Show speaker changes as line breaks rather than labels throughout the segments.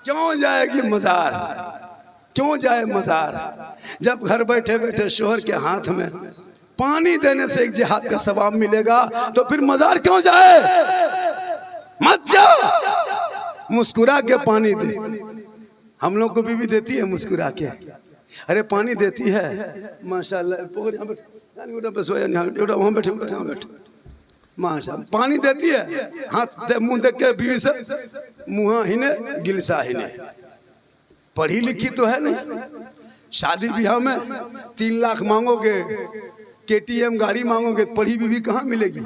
क्यों जाएगी मजार, क्यों जाए मजार, जब घर बैठे बैठे शोहर के हाथ में पानी देने से एक जिहाद का सवाब मिलेगा, तो फिर मजार क्यों जाए। मत जा, मुस्कुरा के पानी दे। हम लोग को बीवी देती है मुस्कुरा के, अरे पानी देती है माशाल्लाह, वहाँ बैठे माशा पानी देती है, हाथ मुंह देख के बीवी से मुँह ही ने गिलसा ही ने। पढ़ी लिखी तो है नहीं, शादी ब्याह में 3 लाख मांगोगे, KTM गाड़ी मांगोगे, पढ़ी बीवी कहाँ मिलेगी।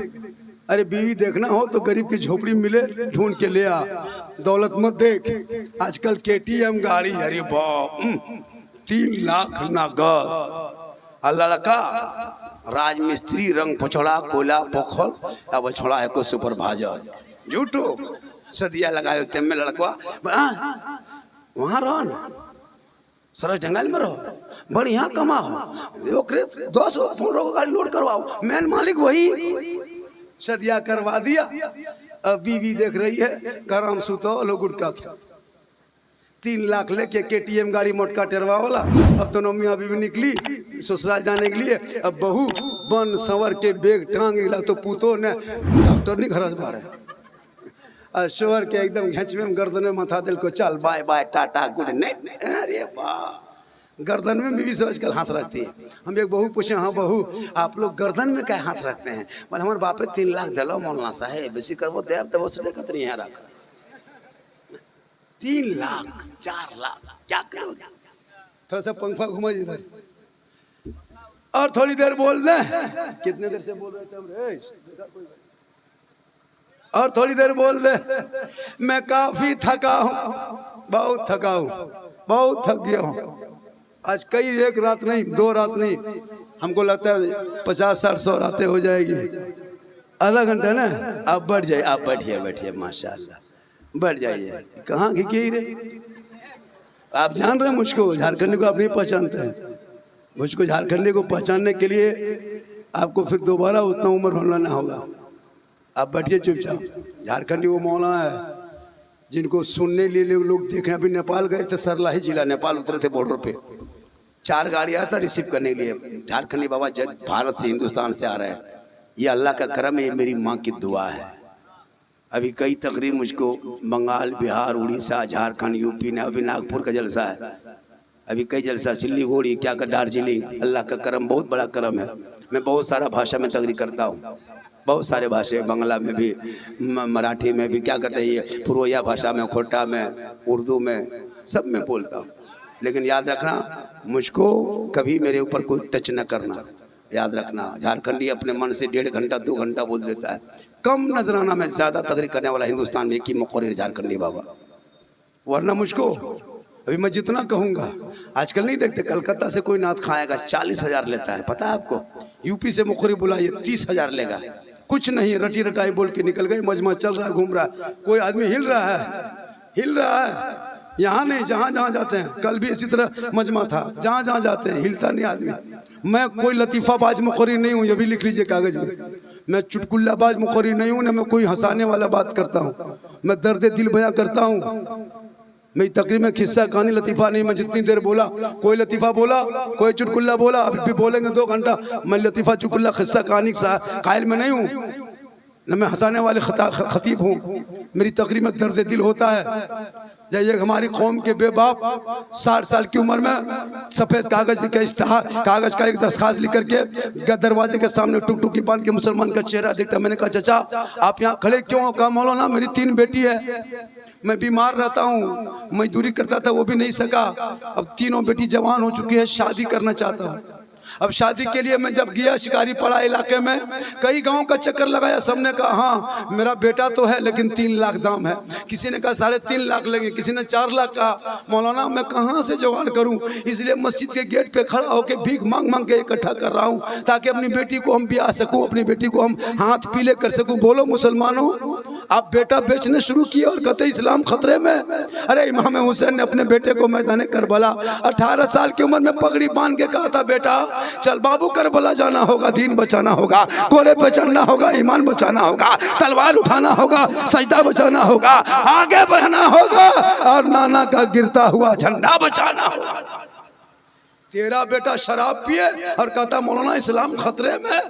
अरे बीवी देखना हो तो गरीब की झोपड़ी मिले ढूंढ के ले आ, दौलत मत देख। आजकल KTM गाड़ी, अरे बाप 3 लाख नगद। अल्लाह का राजमिस्त्री, रंग पछोड़ा, कोयला पोखल, अब छोड़ा है को सुपरवाइजर। झूठो सदिया लगाए टाइम में लड़कवा वहाँ रहो ना, सरस जंगल में रहो, बढ़िया कमाओ, 10 गाड़ी लोड करवाओ, मेन मालिक वही। सदिया करवा दिया, अब बीवी देख रही है गरम सुतो लो गुटका 3 लाख लेके KTM गाड़ी मोटका टेरवा वाला। अब तो मियाँ बीवी निकली ससुराल जाने के लिए, अब बहू बन संवर के बेग टांग गिला तो पूतो ने डॉक्टर नहीं घर बारे और शोहर के एकदम घेच में गर्दन में मथा दिल को चल bye bye tata good night. अरे वाह, गर्दन में बीवी समझ कर हाथ रखती है। हम एक बहू पूछे, हाँ बहू आप लोग गर्दन में क्या हाथ रखते हैं। बोले हमारे बापे 3 लाख दिलो मौलाना साहेब, बेसी करवो देव तो से देखत नहीं है रखा 3 लाख 4 लाख क्या करोगे। थोड़ा सा पंखा घुमा इधर और थोड़ी देर बोल दे। कितने देर से बोल रहे थे हम, और थोड़ी देर बोल दे। मैं काफी थका हूँ, बहुत थका हूँ, बहुत थक गया हूँ। आज कई 1 रात नहीं 2 रात नहीं, हमको लगता है 50-60-100 रातें हो जाएगी। आधा घंटा ना, आप बैठ जाइए, आप बैठिए बैठिए माशाल्लाह बैठ जाइए। कहाँ की रे, आप जान रहे हैं मुझको, झारखंडी को आप नहीं पहचानते हैं। मुझको झारखंडी को पहचानने के लिए आपको फिर दोबारा उतना उम्र होना होगा। आप बैठिए चुपचाप। झारखंडी वो मौला है जिनको सुनने लिए लोग देखने, अभी नेपाल गए थे, सरलाही जिला नेपाल उतरे थे बॉर्डर पे, 4 गाड़ी आया था रिसीव करने के लिए। झारखंडी बाबा जब भारत से हिंदुस्तान से आ रहे हैं, ये अल्लाह का करम है, ये मेरी माँ की दुआ है। अभी कई तकरीर मुझको बंगाल, बिहार, उड़ीसा, झारखंड, यूपी ने, अभी नागपुर का जलसा है, अभी कई जलसा, सिल्लीगुड़ी क्या कर दार्जिलिंग। अल्लाह का करम, बहुत बड़ा करम है। मैं बहुत सारा भाषा में तकरीर करता हूँ, बहुत सारे भाषा, बांग्ला में भी, मराठी में भी, क्या कहते हैं ये पूर्वया भाषा में, खोटा में, उर्दू में, सब में बोलता हूँ। लेकिन याद रखना, मुझको कभी मेरे ऊपर कोई टच न करना, याद रखना। झारखंडी अपने मन से 1.5 घंटा 2 घंटा बोल देता है। कम नजराना में ज़्यादा तकरीर करने वाला हिंदुस्तान में एक ही मुक़र्रिर झारखंडी बाबा, वरना मुझको अभी मैं जितना कहूँगा। आजकल नहीं देखते कलकत्ता से कोई नात खाएगा 40,000 लेता है, पता है आपको। यूपी से मुक़र्रिर बुलाइए 30,000 लेगा। कुछ नहीं, रटी रटाई बोल के निकल गए, मजमा चल रहा है, घूम रहा है। कोई आदमी हिल रहा है यहाँ नहीं, जहाँ जहाँ जाते हैं। कल भी इसी तरह मजमा था, जहाँ जहाँ जाते हैं हिलता नहीं आदमी। मैं कोई लतीफ़ाबाज मुक़र्रिर नहीं हूँ, ये भी लिख लीजिए कागज़ में। मैं चुटकुल्लाबाज मुक़र्रिर नहीं हूँ, ना मैं कोई हंसाने वाला बात करता हूँ। मैं दर्द दिल बयां करता हूँ। मेरी तकरीर में खिस्सा कहानी लतीफ़ा नहीं। मैं जितनी देर बोला, कोई लतीफ़ा बोला, कोई चुटकुल्ला बोला, अभी भी बोलेंगे 2 घंटा। मैं लतीफ़ा, चुटकुल्ला, खिस्सा कहानी कायल में नहीं हूँ, न मैं हंसाने वाले खतीब हूँ। मेरी तकरीर में दर्द दिल होता है। जैसे हमारी कौम के बेबाप 60 साल की उम्र में सफ़ेद कागज़ का एक दरख्वास्त लिख करके दरवाजे के सामने टुक टुकी बांध के मुसलमान का चेहरा देखता। मैंने कहा चाचा आप यहाँ खड़े क्यों हो। कहा मौलाना मेरी 3 बेटी है, मैं बीमार रहता हूँ, मजदूरी करता था वो भी नहीं सका, अब 3 बेटी जवान हो चुकी है, शादी करना चाहता हूँ। अब शादी के लिए मैं जब गया शिकारी पड़ा इलाके में, कई गांव का चक्कर लगाया, सबने कहा हाँ मेरा बेटा तो है लेकिन 3 लाख दाम है। किसी ने कहा 3.5 लाख लगे, किसी ने 4 लाख कहा। मौलाना मैं कहाँ से जुगाड़ करूँ, इसलिए मस्जिद के गेट पे खड़ा होकर भीख मांग मांग के इकट्ठा कर रहा हूँ ताकि अपनी बेटी को हम ब्याह सकूँ, अपनी बेटी को हम हाथ पीले कर सकूँ। बोलो मुसलमानों, आप बेटा बेचने शुरू किए और कहते इस्लाम खतरे में। अरे इमाम हुसैन ने अपने बेटे को मैदान करबला 18 साल की उम्र में पगड़ी बांध के कहा था, बेटा चल बाबू करबला जाना होगा, दीन बचाना होगा, कोले पे चढ़ना होगा, ईमान बचाना होगा, तलवार उठाना होगा, सजदा बचाना होगा, आगे बढ़ना होगा और नाना का गिरता हुआ झंडा बचाना होगा। तेरा बेटा शराब पिए और कहता मौलाना इस्लाम खतरे में।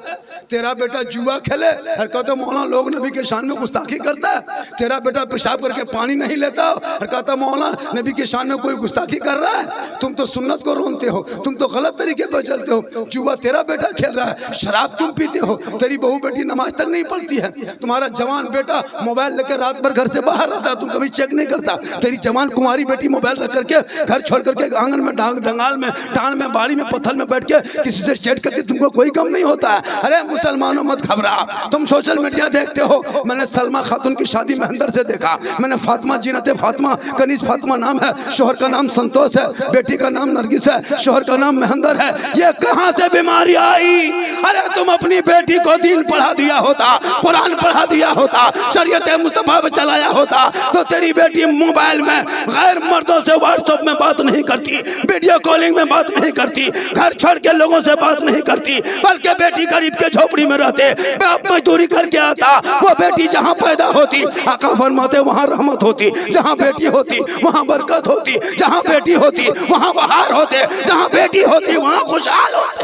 तेरा बेटा जुआ खेले और कहता मौलाना लोग नबी के शान में गुस्ताखी करता है। तेरा बेटा पेशाब करके पानी नहीं लेता और कहता मौलाना नबी के शान में कोई गुस्ताखी कर रहा है। तुम तो सुन्नत को रोनते हो, तुम तो गलत तरीके पर चलते हो। जुआ तेरा बेटा खेल रहा है, शराब तुम पीते हो, तेरी बहू बेटी नमाज तक नहीं पढ़ती है, तुम्हारा जवान बेटा मोबाइल लेकर रात भर घर से बाहर रहता है, तुम कभी चेक नहीं करता। तेरी जवान कुंवारी बेटी मोबाइल रख करके घर छोड़ करके आंगन में डंगाल में में बाड़ी में पत्थर में बैठ के किसी से चैट करती, तुमको कोई गम नहीं होता है। अरे मुसलमानों मत घबरा, तुम सोशल मीडिया देखते हो। मैंने सलमा खातून की शादी महेंद्र से देखा, मैंने फातिमा जीनत फातिमा कनीज फातिमा नाम है, शोहर का नाम संतोष है, बेटी का नाम नरगिस है, शोहर का नाम महेंद्र है। ये कहां से बीमारी आई? अरे तुम अपनी बेटी को दीन पढ़ा दिया होता, कुरान पढ़ा दिया होता, शरीयत मुस्तफा पे चलाया होता तो तेरी बेटी मोबाइल में गैर मर्दों से व्हाट्सएप में बात नहीं करती, वीडियो कॉलिंग में बात नहीं करती, घर छोड़ के लोगों से बात नहीं करती, बल्कि बेटी गरीब के झोपड़ी में रहते, बाप मजदूरी करके आता। वो बेटी जहां पैदा होती, आका फरमाते वहां रहमत होती, जहां बेटी होती वहां बरकत होती, जहां बेटी होती वहां बहार होते, जहां बेटी होती वहां खुशहाल होते।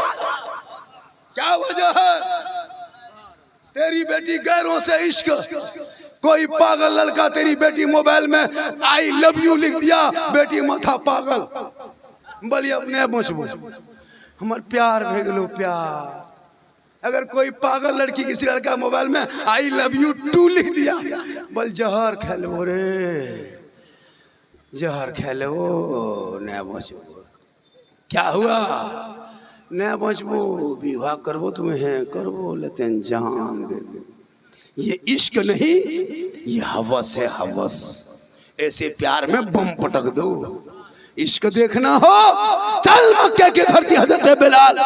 क्या वजह है? तेरी बेटी गैरों से इश्क। कोई पागल लड़का तेरी बेटी मोबाइल में आई लव यू लिख दिया, बेटी माथा पागल बोली अपने मशबूर हमार प्यार भेगलो प्यार। अगर कोई पागल लड़की किसी लड़का मोबाइल में आई लव यू टू लिख दिया, बोल जहर खेलो रे, जहर खेलो न बचबो। क्या हुआ? न बचबो, विवाह करबो तुम्हें करबो, लेकिन जान दे दे। ये इश्क नहीं, ये हवस है, हवस। ऐसे प्यार में बम पटक दो। इश्क देखना हो, चल मक्के की धरती। हजरत बिलाल,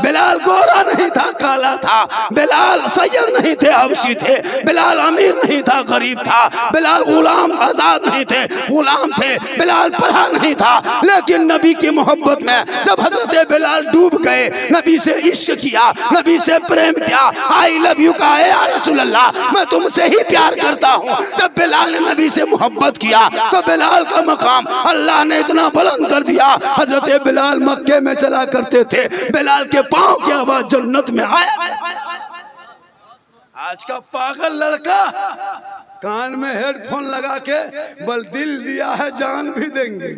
बिलाल गोरा नहीं था, काला था। बिलाल सैयद नहीं थे, हबशी थे। बिलाल अमीर नहीं था, गरीब था। बिलाल गुलाम आजाद नहीं थे, गुलाम थे। बिलाल पढ़ा नहीं था, लेकिन नबी की मोहब्बत में जब हजरत बिलाल डूब गए, नबी से इश्क किया, नबी से प्रेम किया, आई लव यू कहा, या रसूल अल्लाह मैं तुमसे ही प्यार करता हूँ। जब बिलाल ने नबी से मोहब्बत किया तो बिलाल का मकाम अल्लाह ने इतना बुलंद कर दिया। हजरत बिलाल मक्के में चला करते थे, बिलाल के पांव की आवाज जन्नत में आया। आज का पागल लड़का कान में हेडफोन लगा के बल दिल दिया है जान भी देंगे।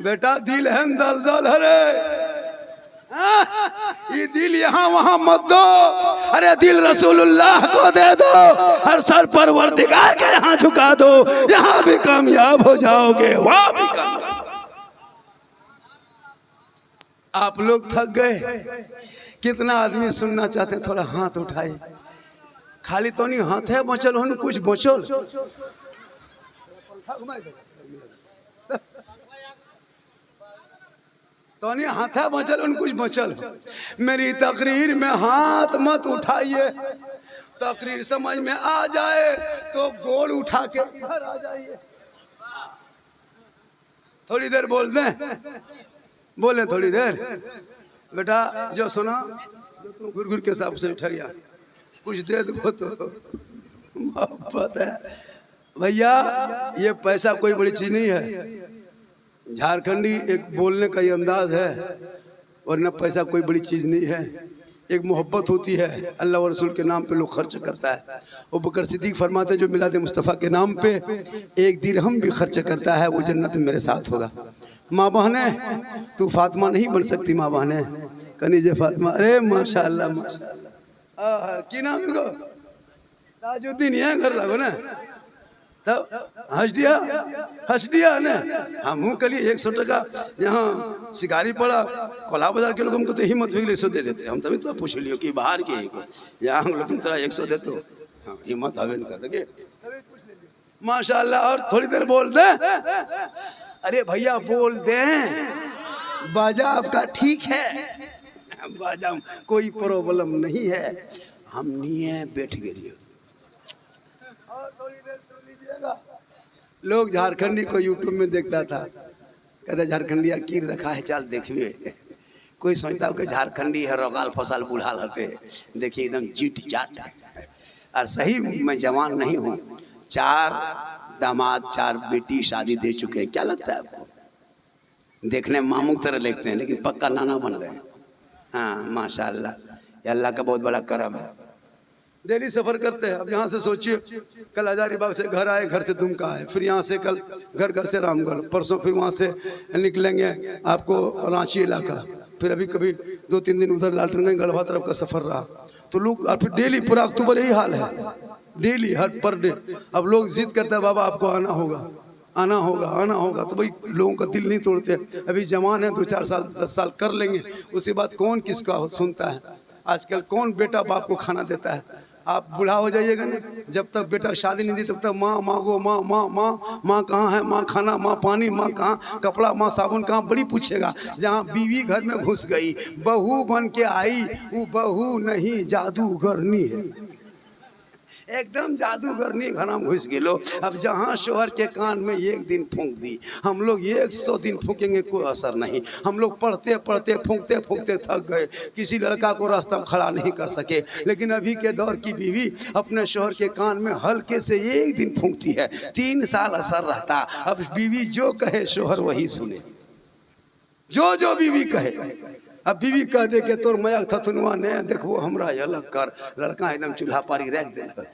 बेटा दिल है दलदल है, ये दिल यहाँ वहाँ मत दो। अरे दिल रसूलुल्लाह को दे दो और सर पर परवरदिगार के यहाँ झुका दो, यहाँ भी कामयाब हो जाओगे, वहाँ भी कामयाब। आप लोग थक गए? कितना आदमी सुनना चाहते? थोड़ा हाथ उठाए। खाली तो नहीं हाथ है बचल हो, कुछ बचल तो नहीं हाथ है बचल हो, कुछ बचल। मेरी तकरीर में हाथ मत उठाइए। तकरीर समझ में आ जाए तो गोल उठा के इधर आ जाइए। थोड़ी देर बोल दें, बोले थोड़ी देर। बेटा जो सुना गुरगुर के हिसाब से उठा गया, कुछ दे दो तो मोहब्बत है। भैया ये पैसा कोई बड़ी चीज नहीं है, झारखंडी एक बोलने का ही अंदाज है, वरना पैसा कोई बड़ी चीज नहीं है। एक मोहब्बत होती है, अल्लाह और रसूल के नाम पे लोग खर्च करता है। वो बकर सिद्दीक फरमाते जो मिलाद मुस्तफ़ा के नाम पे एक दिरहम भी खर्च करता है वो जन्नत में मेरे साथ होगा। माँ बहने तू फातिमा नहीं बन सकती, माँ बहने कनीजे फातिमा। अरे माशाअल्लाह माशाअल्लाह। की नाम है? ताजुद्दीन यहाँ घर लगो ना, तब हंस दिया ने। हम कल 100 टका यहाँ शिकारी पड़ा, कोला बाजार के लोग हमको तो हिम्मत भी 100 दे देते। हम तभी तो पूछ लियो कि बाहर के यहाँ हम लोग तरह 100 दे तो हिम्मत आवे न कर दे माशाअल्लाह। और थोड़ी देर बोल दे। अरे भैया बोल दे, बाजा आपका ठीक है, बाजा कोई प्रॉब्लम नहीं है, हम नहीं बैठ गए। और थोड़ी देर लोग झारखंडी को यूट्यूब में देखता था, कहते झारखंडिया कीर देखा है, चल देखिए। कोई सोचता हो कि झारखंडी है रोगाल फसाल बुढ़ाल होते, देखिए एकदम जीट जाट है। और सही मैं जवान नहीं हूँ, 4 दामाद 4 बेटी शादी दे चुके हैं। क्या लगता है आपको? देखने में मामू की तरह लगते हैं लेकिन पक्का नाना बन गए। हाँ माशाल्लाह, ये अल्लाह का बहुत बड़ा करम है। डेली सफ़र करते हैं। अब यहाँ से सोचिए, कल हजारीबाग से घर आए, घर से दुमका आए, फिर यहाँ से कल घर से रामगढ़, परसों फिर वहाँ से निकलेंगे आपको रांची इलाका, फिर अभी कभी 2-3 दिन उधर लालटनगंज गढ़वा तरफ का सफ़र रहा। तो लोग और फिर डेली पूरा अक्टूबर यही हाल है, डेली हर पर डे। अब लोग जिद करते हैं बाबा आपको आना होगा, आना होगा, आना होगा। तो भाई लोगों का दिल नहीं तोड़ते। अभी जवान है, 2-4 साल 10 साल कर लेंगे, उसके बाद कौन किसका सुनता है। आजकल कौन बेटा बाप को खाना देता है। आप बूढ़ा हो जाइएगा ना, जब तक बेटा शादी नहीं दी तब तक माँ मांगो, माँ माँ माँ माँ कहाँ है, माँ खाना, माँ पानी, माँ कहाँ कपड़ा, माँ साबुन कहाँ, बड़ी पूछेगा। जहाँ बीवी घर में घुस गई, बहू बन के आई, वो बहू नहीं जादूगरनी है, एकदम जादूगरनी घर में घुस गए लो। अब जहाँ शोहर के कान में एक दिन फूंक दी, हम लोग 100 दिन फूकेंगे कोई असर नहीं। हम लोग पढ़ते पढ़ते फूंकते फूंकते थक गए, किसी लड़का को रास्ता में खड़ा नहीं कर सके। लेकिन अभी के दौर की बीवी अपने शोहर के कान में हल्के से एक दिन फूंकती है, 3 साल असर रहता। अब बीवी जो कहे शोहर वही सुने, जो बीवी कहे। अब बीवी कह दे के तोर मया थथुनवा ने देखो हमरा अलग कर, लड़का एकदम चूल्हा पारी रख देना।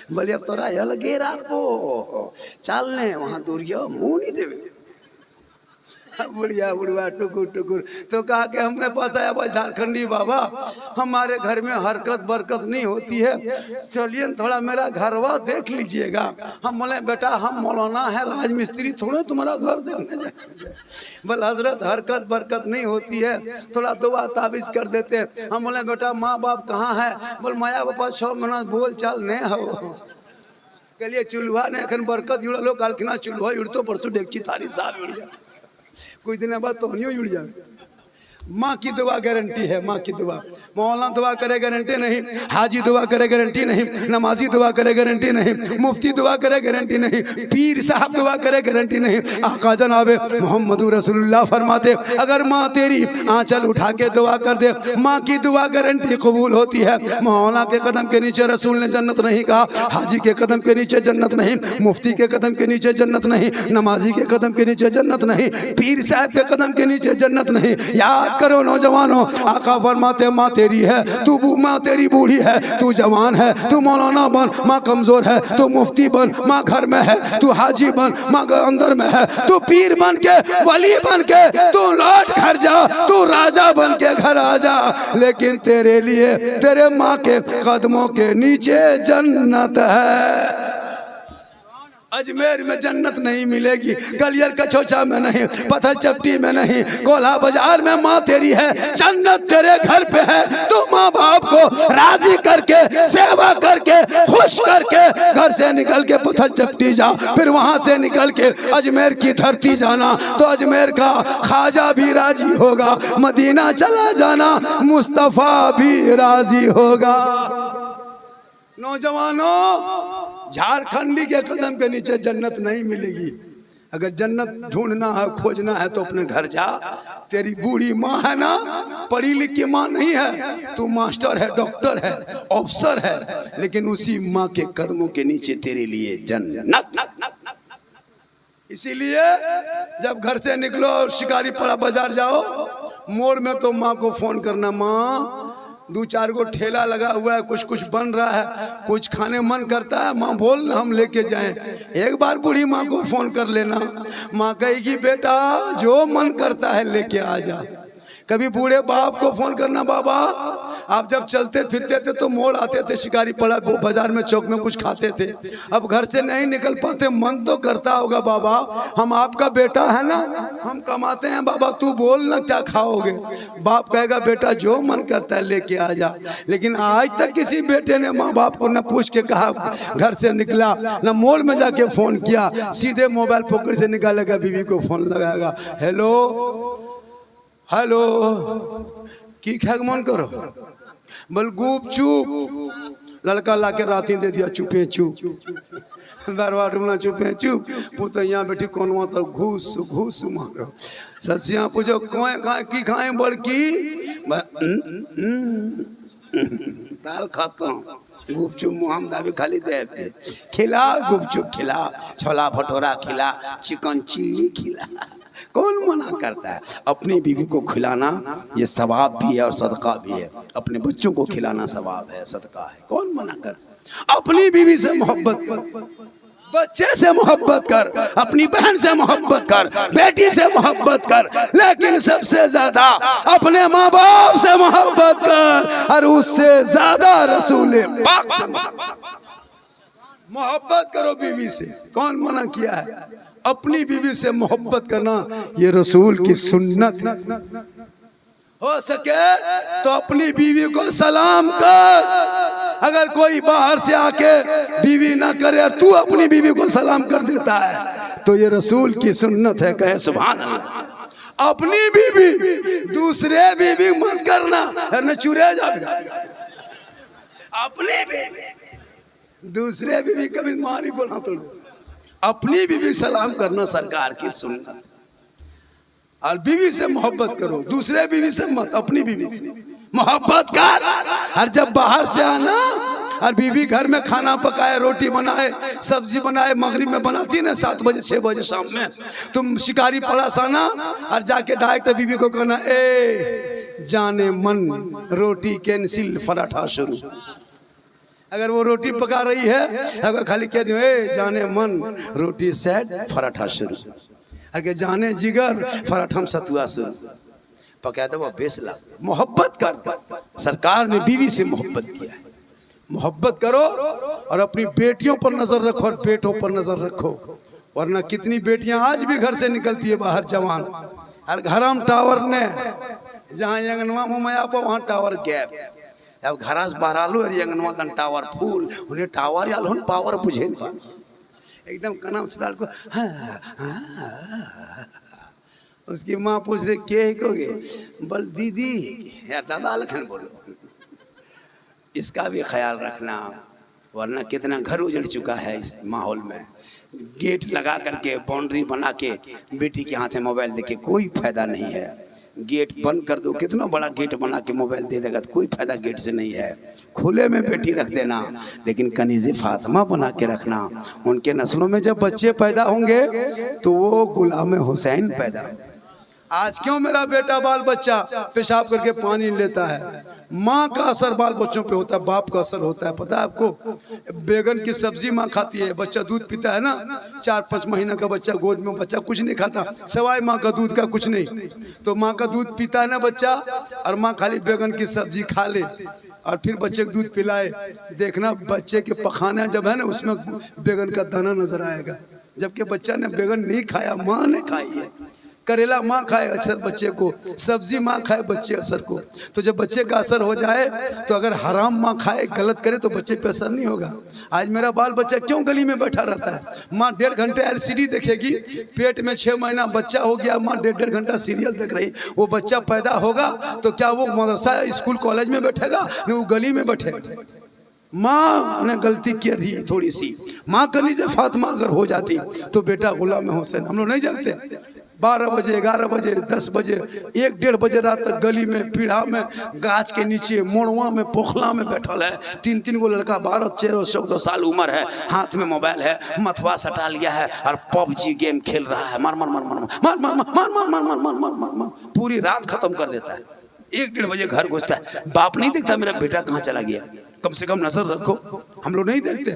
बोले अब तोरा अलगे रखो, चल ने वहाँ दूरिया मुँह नहीं देवे। बुढ़िया बुढ़वा टुकुर टुकुर तो कहा कि हमने पास आया भाई झारखंडी बाबा, हमारे घर में हरकत बरकत नहीं होती है, चलिए थोड़ा मेरा घरवा देख लीजिएगा। हम बोले बेटा हम मौलाना है, राजमिस्त्री थोड़े तुम्हारा घर देखने जाए। बोल हजरत हरकत बरकत नहीं होती है, थोड़ा दुआ ताबीज कर देते। हम बोले बेटा माँ बाप कहाँ है? बोल माया बापा 6 महीना बोल चाल नहीं हो। कलिए चूल्हा ने अखन बरकत जुड़लो, कालखिना चूल्हा उड़तो परसों डेगची थारी साहब उड़ जाए, कुछ दिन बाद तो नहीं उड़ जाए। माँ की दुआ गारंटी है, माँ की दुआ। मौलाना दुआ करे गारंटी नहीं, हाजी दुआ करे गारंटी नहीं, नमाजी दुआ करे गारंटी नहीं, मुफ्ती दुआ करे गारंटी नहीं, पीर साहब दुआ करे गारंटी नहीं। आका जनाबे मोहम्मद रसूलुल्लाह फरमाते अगर माँ तेरी आंचल उठा के दुआ कर दे, माँ की दुआ गारंटी कबूल होती है। मौलाना के कदम के नीचे रसूल ने जन्नत नहीं कहा, हाजी के कदम के नीचे जन्नत नहीं, मुफ्ती के कदम के नीचे जन्नत नहीं, नमाजी के कदम के नीचे जन्नत नहीं, पीर साहब के कदम के नीचे जन्नत नहीं। याद करो नौजवानों, आका फरमाते माँ तेरी है, तू माँ तेरी बूढ़ी है, तू जवान है, तू मौलाना बन, माँ कमजोर है, तू मुफ्ती बन, माँ घर में है, तू हाजी बन, माँ अंदर में है, तू पीर बन के वली बन के तू लौट घर जा, तू राजा बन के घर आ जा, लेकिन तेरे लिए तेरे माँ के कदमों के नीचे जन्नत है। अजमेर में जन्नत नहीं मिलेगी, गलियर कचौचा में नहीं, पत्थर चपटी में नहीं, कोल्हा बाजार में माँ तेरी है, जन्नत तेरे घर पे है। तू माँ बाप को राजी करके सेवा करके खुश करके घर से निकल के पत्थर चपटी जा, फिर वहां से निकल के अजमेर की धरती जाना तो अजमेर का ख्वाजा भी राजी होगा, मदीना चला जाना मुस्तफा भी राजी होगा। नौजवानों, झारखंडी के कदम के नीचे जन्नत नहीं मिलेगी। अगर जन्नत ढूंढना है खोजना है तो अपने घर जा। तेरी बूढ़ी माँ है ना, पढ़ी लिखी माँ नहीं है, तू मास्टर है, डॉक्टर है, अफसर है, लेकिन उसी माँ के कदमों के नीचे तेरे लिए जन्नत। इसीलिए जब घर से निकलो शिकारी पड़ा बाजार जाओ, मोड़ में तो माँ को फोन करना, माँ 2-4 गो ठेला लगा हुआ है, कुछ बन रहा है, कुछ खाने मन करता है, माँ बोल ना हम लेके जाएं। एक बार बूढ़ी माँ को फोन कर लेना, माँ कहेगी बेटा जो मन करता है लेके आ जा। कभी बूढ़े बाप को फोन करना, बाबा आप जब चलते फिरते थे तो मोड़ आते थे, शिकारी पड़ा बाजार में चौक में कुछ खाते थे, अब घर से नहीं निकल पाते, मन तो करता होगा बाबा हम आपका बेटा है ना, हम कमाते हैं, बाबा तू बोल ना क्या खाओगे। बाप कहेगा बेटा जो मन करता है लेके आ जा। लेकिन आज तक किसी बेटे ने माँ बाप को न पूछ के कहा घर से निकला, न मोड़ में जाके फोन किया, सीधे मोबाइल पॉकेट से निकालेगा, बीवी को फोन लगाएगा, हेलो हेलो की खाक मन करो, बोल गुप चुप, लड़का ला के राती दे दिया चुपे चुप, बरवा डूबना चुपे चुप, पुत यहाँ बैठी कौन तो घूस घूस मारो। ससिया पूछो कोई खाए की खाए बड़की, दाल खाता हूँ, गुपचुप मुहम दाबी खाली दे खिला, गुपचुप खिला, छोला भटूरा खिला, चिकन चिल्ली खिला, कौन मना करता है? अपनी बीवी को खिलाना ये सवाब भी है और सदका भी है। अपने बच्चों को खिलाना सवाब है, सदका है, कौन मना कर? अपनी बीवी से मोहब्बत कर, बच्चे से मोहब्बत कर, अपनी बहन से मोहब्बत कर, बेटी से मोहब्बत कर, लेकिन सबसे ज्यादा अपने माँ बाप से मोहब्बत कर, और उससे ज्यादा रसूल पाक से मोहब्बत करो बीवी से। कौन मना किया है? अपनी बीवी से मोहब्बत करना ये रसूल की सुन्नत है। हो सके तो अपनी बीवी को सलाम कर, अगर कोई बाहर से आके बीवी ना करे और तू अपनी बीवी को सलाम कर देता है तो ये रसूल की सुन्नत है। कहे सुभान अल्लाह। अपनी बीवी दूसरे बीवी मत करना, न चुरे जाए। अपनी बीवी दूसरे बीवी कभी मारी को ना तोड़, अपनी बीवी सलाम करना सरकार की सुन्नत। और बीवी से मोहब्बत करो, दूसरे बीवी से मत, अपनी बीवी से मोहब्बत कर। और जब बाहर से आना और बीवी घर में खाना पकाए, रोटी बनाए, सब्जी बनाए, मगरिब में बनाती है ना 7 बजे 6 बजे शाम में, तुम शिकारी पड़ास आना और जाके डायरेक्ट बीवी को कहना, ए जाने मन रोटी कैंसिल पराठा शुरू। अगर वो रोटी पका रही है, अगर खाली कह दो ए जाने मन रोटी सेट पराठा शुरू, अगर जाने जिगर पराठा सतुआ शुरू, पका दो वो बेस ला। मोहब्बत कर, सरकार ने बीवी से मोहब्बत किया है। मोहब्बत करो और अपनी बेटियों पर नजर रखो और बेटों पर नजर रखो, वरना कितनी बेटियां आज भी घर से निकलती है बाहर जवान, और घरम टावर ने जहाँ यंगनवा मुमया पर वहाँ टावर गैप, अब घर से बाहर आलो और यंगनवा दन टावर फूल, उन्हें टावर याल होन पावर बुझे पा एकदम कनाम से डाल को। उसकी माँ पूछ रही के कहोगे, बोल दीदी यार दादा लखन बोलो। इसका भी ख्याल रखना, वरना कितना घर उजड़ चुका है इस माहौल में। गेट लगा करके बाउंड्री बना के बेटी के हाथ में मोबाइल देके कोई फायदा नहीं है। गेट बंद कर दो, कितना बड़ा गेट बना के मोबाइल दे देगा तो कोई फायदा गेट से नहीं है। खुले में बेटी रख देना, लेकिन कनीज़े फातिमा बना के रखना। उनके नस्लों में जब बच्चे पैदा होंगे तो वो गुलाम हुसैन पैदा। आज क्यों मेरा बेटा बाल बच्चा पेशाब करके पानी लेता है? माँ का असर बाल बच्चों पे होता है, बाप का असर होता है। पता है आपको? बैगन की सब्जी माँ खाती है, बच्चा दूध पीता है ना, 4-5 महीना का बच्चा गोद में, बच्चा कुछ नहीं खाता सवाए माँ का दूध का, कुछ नहीं। तो माँ का दूध पीता है ना बच्चा, और माँ खाली बैगन की सब्जी खा ले और फिर बच्चे को दूध पिलाए, देखना बच्चे के पखाना जब है ना उसमें बैगन का दाना नजर आएगा, जबकि बच्चा ने बैगन नहीं खाया, माँ ने खाई है। करेला माँ खाए असर बच्चे को, सब्जी माँ खाए बच्चे असर को। तो जब बच्चे का असर हो जाए तो अगर हराम माँ खाए, गलत करे तो बच्चे पे असर नहीं होगा। आज मेरा बाल बच्चा क्यों गली में बैठा रहता है? माँ 1.5 घंटे LCD देखेगी, पेट में 6 महीना बच्चा हो गया, माँ 1.5 घंटा सीरियल देख रही। वो बच्चा पैदा होगा तो क्या वो मदरसा स्कूल कॉलेज में बैठेगा? नहीं, वो गली में बैठेगा। माँ ने गलती की थी थोड़ी सी, माँ कनीज़े फातिमा अगर हो जाती तो बेटा गुलाम हुसैन। हम लोग नहीं जानते 12 बजे 11 बजे 10 बजे 1-1.5 बजे रात तक गली में, पीढ़ा में, गाछ के नीचे, मोड़वा में, पोखला में बैठल है। 3-3 गो लड़का 12-13-14 साल उम्र है, हाथ में मोबाइल है, मथवा सटा लिया है और PUBG गेम खेल रहा है। मार मार मार मार मार मार मार मार मार मार मार मार मार मार, पूरी रात खत्म कर देता है। 1-1.5 बजे घर घुसता है। बाप नहीं देखता मेरा बेटा कहाँ चला गया? कम से कम नजर रखो। हम लोग नहीं देखते।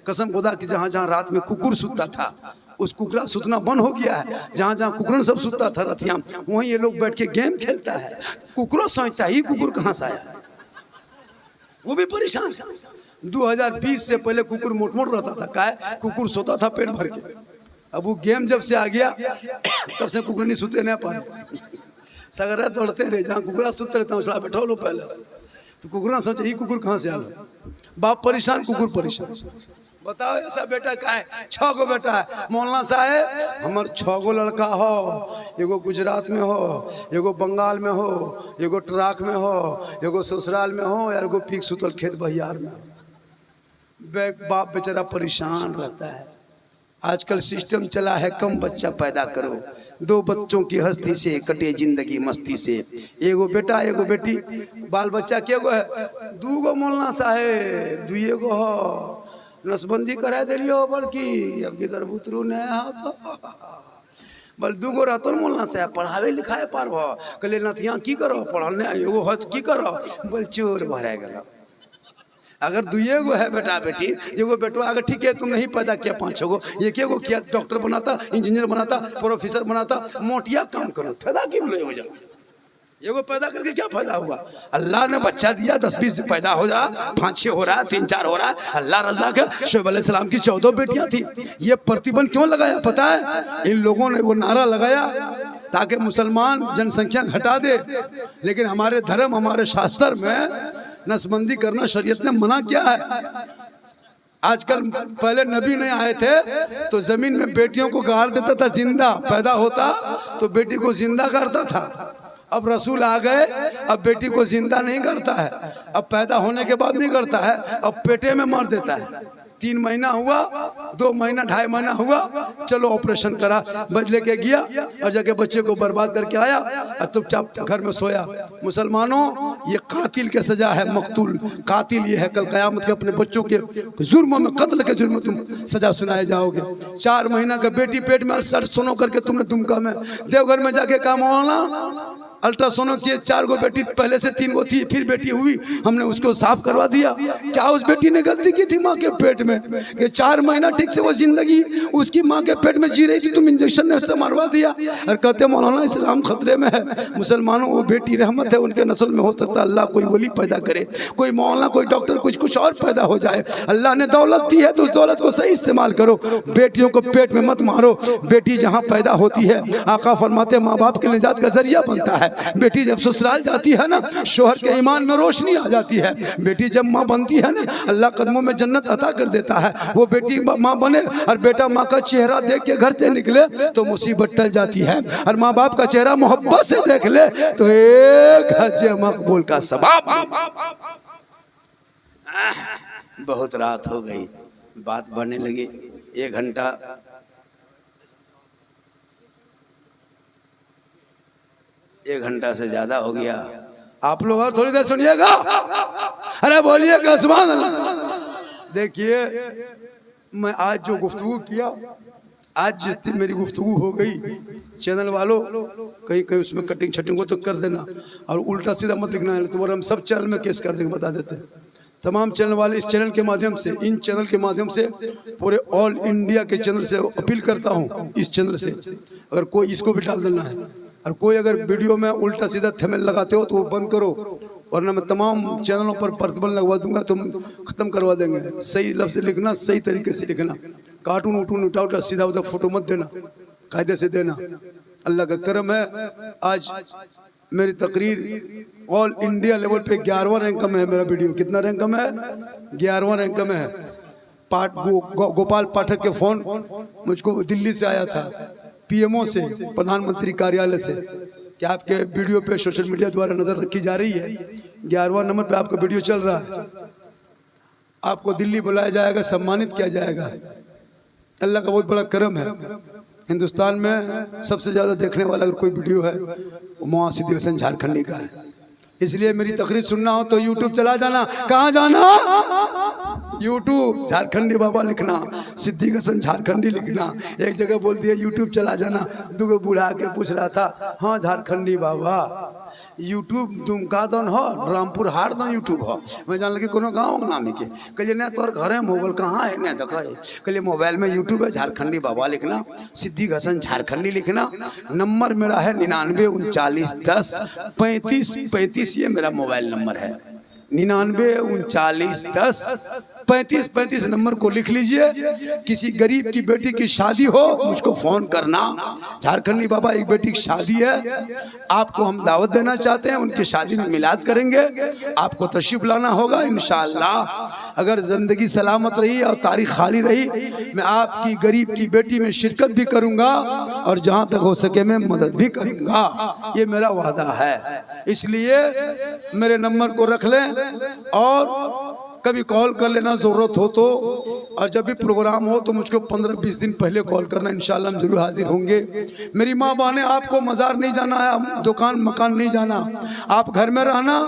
कसम खुदा की जहाँ जहाँ रात में कुकुर सुतता था उस कुकरा सुतना बंद हो गया है। जहाँ जहाँ कुकरन सब सुतता था रतिया, वहीं ये लोग बैठ के गेम खेलता है। कुकरों सोचता ही कुकुर कहाँ से आया, वो भी परेशान। 2020 से पहले कुकुर मोट मोट रहता था, काय कुकुर सोता था पेट भर के। अब वो गेम जब से आ गया तब से कुकुर नहीं सुते नहीं पा रहे, सगरा दौड़ते रहे। जहाँ कुकरा सुतते रहता उसला बैठो लो पहले, तो कुकुरा सोचे ही कुकुर कहाँ से आया। बाप परेशान, कुकुर परेशान। बताओ ऐसा बेटा का है? 6 गो बेटा है। मौलाना साहेब हमार 6 गो लड़का हो, एगो गुजरात में हो, एगो बंगाल में हो, एगो ट्राक में हो, एगो ससुराल में हो, यार एगो पीक सुतल खेत बहियार में। बाप बेचारा परेशान रहता है। आजकल सिस्टम चला है कम बच्चा पैदा करो, 2 बच्चों की हस्ती से कटे जिंदगी मस्ती से। एगो बेटा एगो बेटी, बाल बच्चा के गो है? 2 गो मौलाना साहेब, 2 गो हो। नसबंदी करा दिलियो बड़की, अब किधर बुतरू ने हो तो बल 2 गो रहतो मौलाना साहब पढ़ावे लिखाए पारबो। कहले नथिया की करो पढ़ने, एगो हत की करो? बोल चोर भरा गलो। अगर 2 गो है बेटा बेटी, एगो बेटवा अगर ठीक है तुम नहीं पैदा किया 5-6 गो, एक गो किया डॉक्टर बनाता, इंजीनियर बनाता, प्रोफेसर बनाता, मोटिया काम करो, फायदा की बोले हो जा? एगो पैदा करके क्या फायदा हुआ? अल्लाह ने बच्चा दिया, 10-20 पैदा हो जा, 5-6 हो रहा है, 3-4 हो रहा है, अल्लाह रजा के। शोएब अलैहिस्सलाम की 14 बेटियां थी। ये प्रतिबंध क्यों लगाया पता है? इन लोगों ने वो नारा लगाया ताकि मुसलमान जनसंख्या घटा दे, लेकिन हमारे धर्म हमारे शास्त्र में नसबंदी करना शरीयत ने मना किया है। आजकल पहले नबी नहीं आए थे तो जमीन में बेटियों को गाड़ देता था, जिंदा पैदा होता तो बेटी को जिंदा करता था। अब रसूल आ गए, अब बेटी को जिंदा नहीं करता है, अब पैदा होने के बाद नहीं करता है, अब पेटे में मार देता है। 3 महीना हुआ, 2 महीना 2.5 महीना हुआ, चलो ऑपरेशन करा, बच लेके गया और जाके बच्चे को बर्बाद करके आया और चुपचाप घर में सोया। मुसलमानों ये कातिल के सजा है, मकतूल कातिल ये है। कल क़यामत के अपने बच्चों के जुर्मों में, कत्ल के जुर्म में तुम सजा सुनाए जाओगे। 4 महीना का बेटी पेट में अल्ट्रासाउंड करके तुमने दुमका में देवघर में जाके काम होना, अल्ट्रासाउंड किए 4 गो बेटी, पहले से 3 गो थी, फिर बेटी हुई, हमने उसको साफ करवा दिया। क्या उस बेटी ने गलती की थी माँ के पेट में कि 4 महीना ठीक से वो जिंदगी उसकी माँ के पेट में जी रही थी, तुम इंजेक्शन ने उससे मरवा दिया? और कहते मौलाना इस्लाम खतरे में है। मुसलमानों वो बेटी रहमत है, उनके नस्ल में हो सकता है अल्लाह कोई वली पैदा करे, कोई मौलाना, कोई डॉक्टर, कुछ और पैदा हो जाए। अल्लाह ने दौलत दी है तो उस दौलत को सही इस्तेमाल करो, बेटियों को पेट में मत मारो। बेटी जहाँ पैदा होती है आका फरमाते माँ बाप के निजात का जरिया बनता है। बेटी जब ससुराल जाती है ना, शोहर के ईमान में रोशनी आ जाती है। बेटी जब माँ बनती है ना, अल्लाह कदमों में जन्नत अता कर देता है। वो बेटी माँ बने और बेटा माँ का चेहरा देख के घर से निकले तो मुसीबत टल जाती है, और माँ बाप का चेहरा मोहब्बत से देख ले तो एक हज मकबूल का सवाब। बहुत रात हो गई, बात बढ़ने लगी, 1 घंटा 1 घंटा से ज्यादा हो गया। आप लोग और थोड़ी देर सुनिएगा, अरे बोलिएगा सुभान अल्लाह। देखिए मैं आज जो गुफ्तगू किया, आज जिस दिन मेरी गुफ्तगू हो गई, चैनल वालों कहीं कहीं उसमें कटिंग छटिंग हो तो कर देना, और उल्टा सीधा मत लिखना है तो हम सब चैनल में केस कर देंगे, बता देते हैं। तमाम चैनल वाले इस चैनल के माध्यम से, इन चैनल के माध्यम से पूरे ऑल इंडिया के चैनल से अपील करता हूँ, इस चैनल से अगर कोई इसको भी डाल देना है, और कोई अगर वीडियो में उल्टा सीधा थंबनेल लगाते हो तो वो बंद करो, वरना मैं तमाम चैनलों पर प्रतिबंध लगवा दूंगा, तुम खत्म करवा देंगे। सही लफ्ज़ लिखना, सही तरीके से लिखना, कार्टून उटून उठा उठा सीधा उधर फोटो मत देना, कायदे से देना। अल्लाह का करम है, आज मेरी तकरीर ऑल इंडिया लेवल पे 11वां रैंक में है मेरा वीडियो। कितना रैंक में है? 11वां रैंक में है। गोपाल पाठक के फ़ोन मुझको दिल्ली से आया था, पीएमओ से, प्रधानमंत्री कार्यालय से, कि आपके वीडियो पे सोशल मीडिया द्वारा नज़र रखी जा रही है, 11वां नंबर पे आपका वीडियो चल रहा है, आपको दिल्ली बुलाया जाएगा, सम्मानित किया जाएगा। अल्लाह का बहुत बड़ा करम है। हिंदुस्तान में सबसे ज़्यादा देखने वाला अगर कोई वीडियो है वो मौलाना सिद्दीक़ हसन झारखंडी का है। इसलिए मेरी तकरीर सुनना हो तो यूट्यूब चला जाना। कहाँ जाना? यूट्यूब, झारखंडी बाबा लिखना, सिद्दीक़ हसन झारखंडी लिखना। एक जगह बोल दिया यूट्यूब चला जाना, दूगो बूढ़ा के पूछ रहा था, हाँ झारखंडी बाबा यूट्यूब दुमका दन हो, रामपुर हाट दन यूट्यूब हो। मैं जान लगे कोनो गाँव नामी के, कहलिए नहीं तोर घरे मोबाइल कहाँ है, नहीं देखा है, कहलिए मोबाइल में यूट्यूब है, झारखंडी बाबा लिखना, सिद्दीक़ हसन झारखंडी लिखना। नंबर मेरा है 99 39 10 35 35, ये मेरा मोबाइल नंबर है, 99 39 10 35 नंबर को लिख लीजिए। किसी गरीब की बेटी की शादी हो मुझको फोन करना। झारखंडी बाबा एक बेटी की शादी है, आपको हम दावत देना चाहते हैं, उनकी शादी में मिलाद करेंगे, आपको तशरीफ लाना होगा इंशाअल्लाह। अगर जिंदगी सलामत रही और तारीख खाली रही, मैं आपकी गरीब की बेटी में शिरकत भी करूंगा और जहां तक हो सके मैं मदद भी करूंगा, ये मेरा वादा है। इसलिए मेरे नंबर को रख लें और कभी कॉल कर लेना ज़रूरत हो तो, और जब भी प्रोग्राम हो तो मुझको 15-20 दिन पहले कॉल करना, इंशाल्लाह हम जरूर हाजिर होंगे। मेरी माँ बहने, आपको मज़ार नहीं जाना है, दुकान मकान नहीं जाना, आप घर में रहना,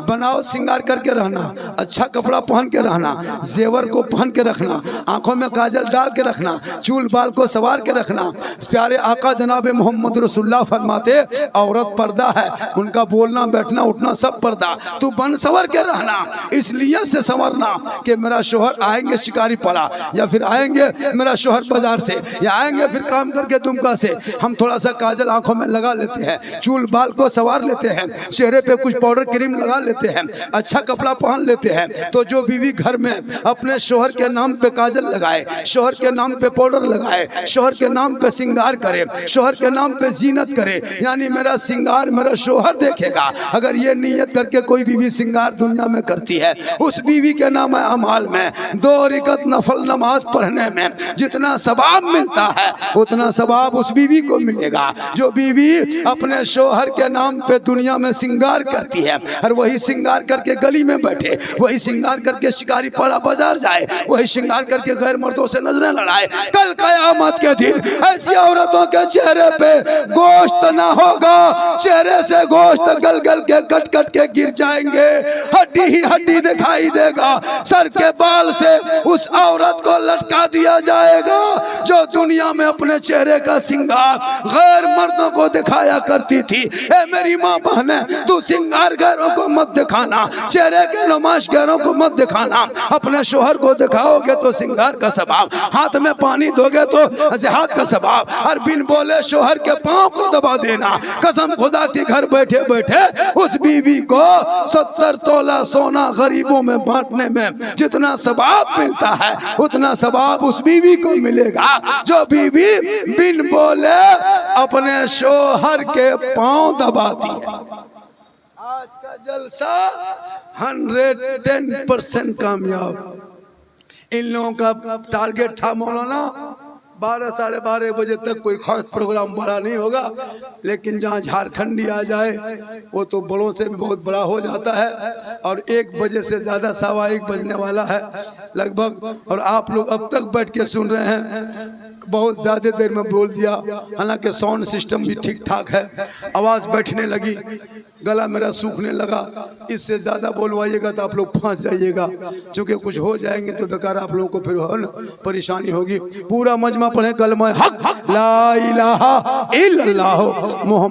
बनाओ श्रृंगार करके रहना, अच्छा कपड़ा पहन के रहना, जेवर को पहन के रखना, आंखों में काजल डाल के रखना, चूल बाल को सवार के रखना। प्यारे आका जनाब मोहम्मद रसूलुल्लाह फरमाते औरत पर्दा है, उनका बोलना बैठना उठना सब पर्दा, तू बन सवर के रहना। इसलिए से संवरना कि मेरा शोहर आएंगे शिकारी पड़ा, या फिर आएंगे मेरा शोहर बाजार से, या आएंगे फिर काम करके दुमका से, हम थोड़ा सा काजल आंखों में लगा लेते हैं, चूल बाल को सवार लेते हैं, चेहरे पे कुछ पाउडर क्रीम लगा लेते हैं, अच्छा कपड़ा पहन लेते हैं। तो जो बीवी घर में अपने शोहर के नाम पे काजल लगाए, शोहर के नाम पे पाउडर लगाए, शोहर के नाम पे श्रृंगार करे, शोहर के नाम पे जीनत करे, यानी मेरा श्रृंगार मेरा शोहर देखेगा। अगर ये नियत करके कोई बीवी श्रृंगार दुनिया में करती है, उस बीवी के नाम है अमाल में 2 रकात नफल नमाज पढ़ने में जितना सवाब मिलता है उतना सवाब उस बीवी को मिलेगा। जो बीवी अपने शोहर के नाम पे दुनिया में श्रृंगार करती है और वही श्रृंगार करके गली में बैठे, वही श्रृंगार करके शिकारी पड़ा बाजार जाए, वही श्रृंगार करके गैर मर्दों से नजरें लड़ाए, कल क़यामत के दिन ऐसी औरतों के चेहरे पे गोश्त ना होगा, चेहरे से गोश्त गल गल के कट कट के गिर जाएंगे, हड्डी ही हड्डी दिखाई देगा, सर के बाल से उस औरत को लटका दिया जाएगा जो दुनिया में अपने चेहरे का श्रृंगार गैर मर्दों को दिखाया करती थी। ए मेरी माँ बहने, तू श्रृंगार गैरों को मत दिखाना, चेहरे के नुमाइश गैरों को मत दिखाना। अपने शोहर को दिखाओगे तो श्रृंगार का सवाब, हाथ में पानी दोगे तो जिहाद का सवाब, और बिन बोले शोहर के पांव को दबा देना। कसम खुदा की, घर बैठे बैठे उस बीवी को 70 तोला सोना गरीबों में बांटने में जितना सवाब मिलता है उतना सवाब उस बीवी को मिलेगा जो बीवी बिन बोले अपने शोहर के पांव दबाती है। आज का जलसा 110% कामयाब। इन लोगों का टारगेट था मौलाना 12 साढ़े 12 बजे तक कोई खास प्रोग्राम बड़ा नहीं होगा, लेकिन जहाँ झारखंडी आ जाए वो तो बड़ों से भी बहुत बड़ा हो जाता है, और 1 बजे से ज़्यादा 1:15 बजने वाला है लगभग, और आप लोग अब तक बैठ के सुन रहे हैं। बहुत ज़्यादा देर में बोल दिया, हालांकि साउंड सिस्टम भी ठीक ठाक है, आवाज़ बैठने लगी, गला मेरा सूखने लगा। इससे ज़्यादा बोलवाइएगा तो आप लोग फंस जाइएगा, चूँकि कुछ हो जाएंगे तो बेकार आप लोगों को फिर हो ना परेशानी होगी। पूरा मजमा पढ़े कलमा हक ला इलाहा इल्लल्लाह मुहम्मद